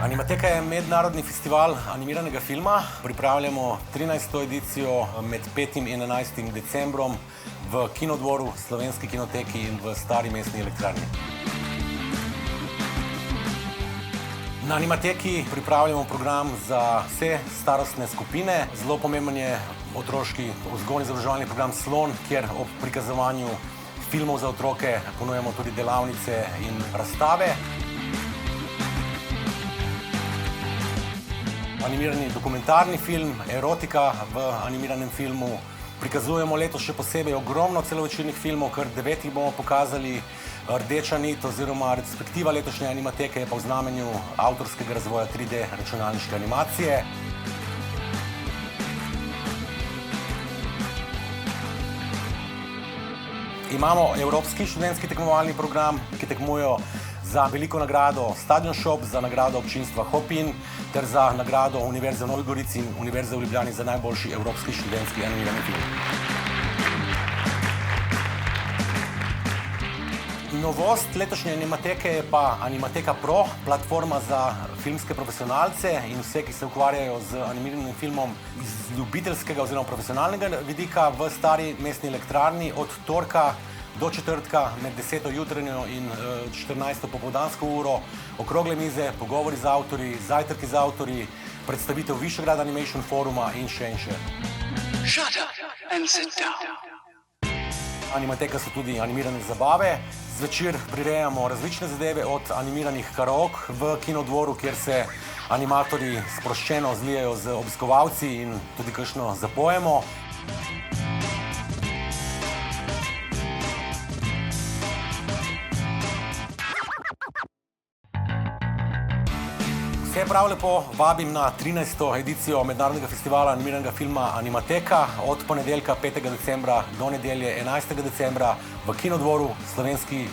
Animateka je mednarodni festival animiranega filma. Pripravljamo 13. edicijo med 5. in 11. decembrom v Kinodvoru, Slovenski kinoteki in v Stari mestni elektrarni. Na Animateki pripravljamo program za vse starostne skupine. Zelo pomemben je otroški vzgojno-izobraževalni program Slon, kjer ob prikazovanju filmov za otroke ponujamo tudi delavnice in razstave. Animirani dokumentarni film, erotika v animiranem filmu. Prikazujemo letos še posebej ogromno celovečernih filmov, kar 9 bomo pokazali. Rdeča nit oziroma retrospektiva letošnje Animateke je pa v znamenju avtorskega razvoja 3D računalniške animacije. Imamo evropski študentski tekmovalni program, ki tekmujejo za veliko nagrado Stadion Shop, za nagrado občinstva Hopin ter za nagrado Univerze v Novi Gorici in Univerze v Ljubljani za najboljši evropski študentski animirani film. Novost letošnje Animateke je pa Animateka Pro, platforma za filmske profesionalce in vse, ki se ukvarjajo z animiranim filmom iz ljubiteljskega oziroma profesionalnega vidika v Stari mestni elektrarni od torka do četrtka med 10. jutranjo in 14. popoldansko uro, okrogle mize, pogovori z avtorji, zajtrki z avtorji, predstavitev Višegrad Animation Foruma in še in še. Shut up and sit down. Animateka so tudi animirane zabave. Zvečer prirejamo različne zadeve od animiranih karaok v Kinodvoru, kjer se animatorji sproščeno zlijajo z obiskovalci in tudi kakšno zapojemo. Vse prav lepo vabim na 13. edicijo mednarodnega festivala animiranega filma Animateka od ponedeljka 5. decembra do nedelje 11. decembra v Kinodvoru, Slovenski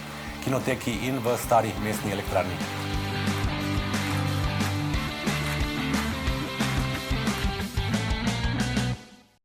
kinoteki in v Stari mestni elektrarni.